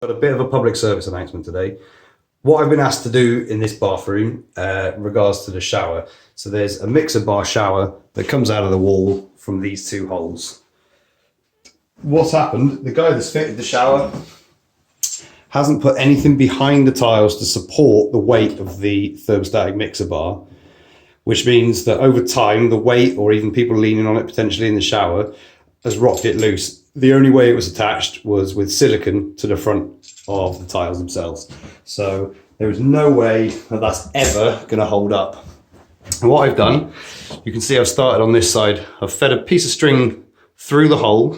Got a bit of a public service announcement today. What I've been asked to do in this bathroom regards to the shower. So there's a mixer bar shower that comes out of the wall from these two holes. What's happened, the guy that's fitted the shower hasn't put anything behind the tiles to support the weight of the thermostatic mixer bar, which means that over time the weight, or even people leaning on it potentially in the shower, has rocked it loose. The only way it was attached was with silicone to the front of the tiles themselves. So there is no way that that's ever going to hold up. And what I've done, you can see I've started on this side. I've fed a piece of string through the hole.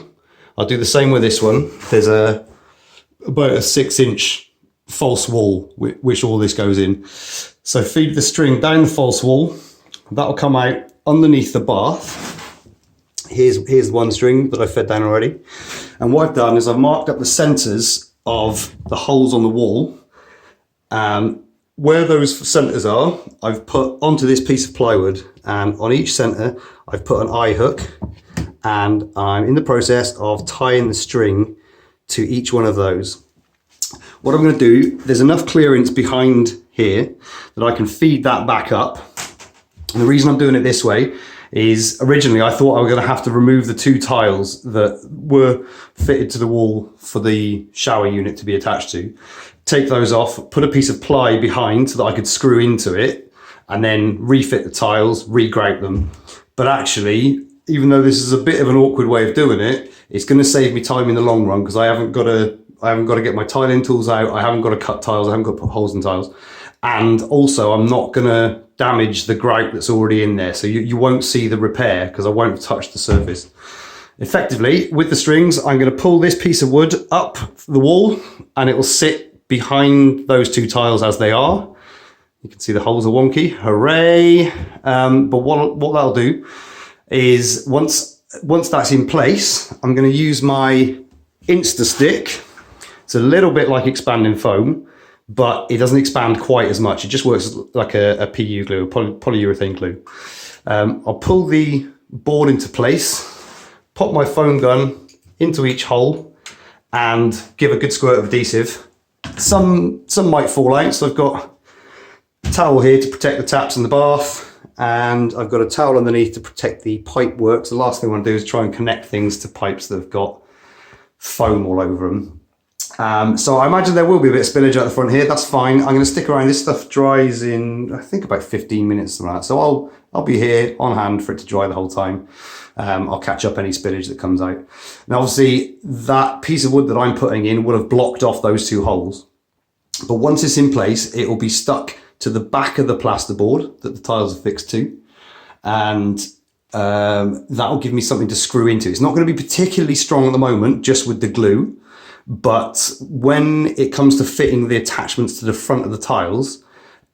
I'll do the same with this one. There's about a 6-inch false wall which all this goes in. So feed the string down the false wall. That'll come out underneath the bath. Here's one string that I fed down already. And what I've done is I've marked up the centers of the holes on the wall. Where those centers are, I've put onto this piece of plywood, and on each center, I've put an eye hook, and I'm in the process of tying the string to each one of those. What I'm going to do, there's enough clearance behind here that I can feed that back up. And the reason I'm doing it this way is originally I thought I was going to have to remove the two tiles that were fitted to the wall for the shower unit to be attached to. Take those off, put a piece of ply behind so that I could screw into it, and then refit the tiles, re-grout them. But actually, even though this is a bit of an awkward way of doing it, it's going to save me time in the long run, because I haven't got to get my tiling tools out, I haven't got to cut tiles, I haven't got to put holes in tiles. And also I'm not going to damage the grout that's already in there. So you won't see the repair because I won't touch the surface. Effectively, with the strings, I'm going to pull this piece of wood up the wall and it will sit behind those two tiles as they are. You can see the holes are wonky, hooray. But what that'll do is once that's in place, I'm going to use my Insta stick. It's a little bit like expanding foam, but it doesn't expand quite as much. It just works like a PU glue, polyurethane glue. I'll pull the board into place, pop my foam gun into each hole, and give a good squirt of adhesive. Some might fall out, so I've got a towel here to protect the taps in the bath, and I've got a towel underneath to protect the pipe work. So the last thing I want to do is try and connect things to pipes that have got foam all over them. So I imagine there will be a bit of spillage at the front here. That's fine. I'm going to stick around. This stuff dries in, I think, about 15 minutes or that. So I'll be here on hand for it to dry the whole time. I'll catch up any spillage that comes out. Now, obviously, that piece of wood that I'm putting in would have blocked off those two holes. But once it's in place, it will be stuck to the back of the plasterboard that the tiles are fixed to. And that will give me something to screw into. It's not going to be particularly strong at the moment, just with the glue. But when it comes to fitting the attachments to the front of the tiles,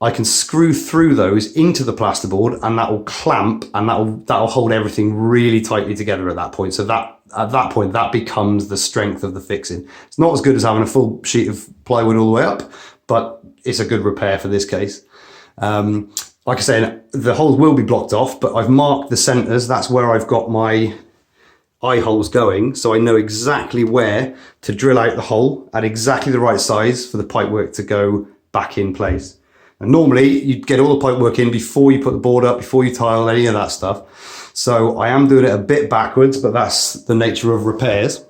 I can screw through those into the plasterboard, and that will clamp, and that'll hold everything really tightly together at that point. So at that point, that becomes the strength of the fixing. It's not as good as having a full sheet of plywood all the way up, but it's a good repair for this case. Like I said, the holes will be blocked off, but I've marked the centers. That's where I've got my eye holes going, so I know exactly where to drill out the hole at exactly the right size for the pipework to go back in place. And normally you'd get all the pipework in before you put the board up, before you tile any of that stuff. So I am doing it a bit backwards, but that's the nature of repairs.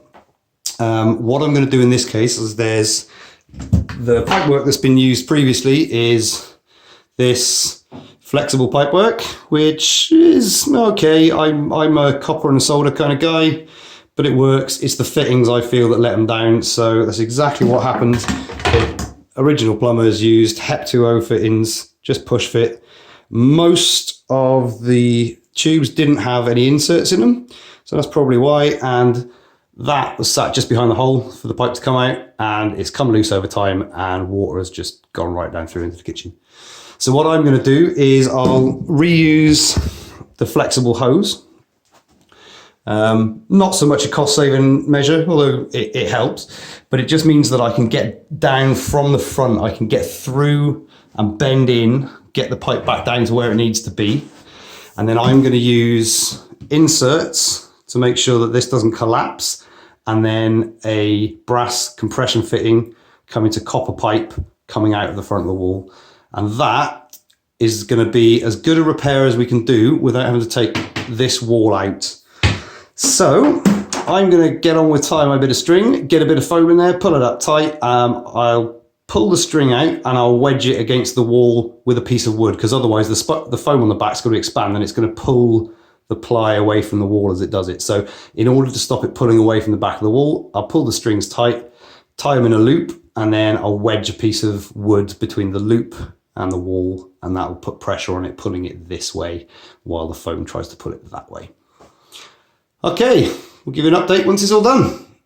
What I'm going to do in this case is there's the pipework that's been used previously is this flexible pipework, which is okay. I'm a copper and solder kind of guy, but it works. It's the fittings I feel that let them down. So that's exactly what happened. The original plumbers used Hep2O fittings, just push fit. Most of the tubes didn't have any inserts in them, so that's probably why. And that was sat just behind the hole for the pipe to come out, and it's come loose over time, and water has just gone right down through into the kitchen. So what I'm going to do is I'll reuse the flexible hose. Not so much a cost-saving measure, although it helps, but it just means that I can get down from the front. I can get through and bend in, get the pipe back down to where it needs to be. And then I'm going to use inserts to make sure that this doesn't collapse, and then a brass compression fitting coming to copper pipe coming out of the front of the wall. And that is going to be as good a repair as we can do without having to take this wall out. So I'm going to get on with tying my bit of string, get a bit of foam in there, pull it up tight. I'll pull the string out and I'll wedge it against the wall with a piece of wood, because otherwise the foam on the back is going to expand and it's going to pull the ply away from the wall as it does it. So in order to stop it pulling away from the back of the wall, I'll pull the strings tight, tie them in a loop, and then I'll wedge a piece of wood between the loop and the wall, and that will put pressure on it, pulling it this way while the foam tries to pull it that way. Okay, we'll give you an update once it's all done.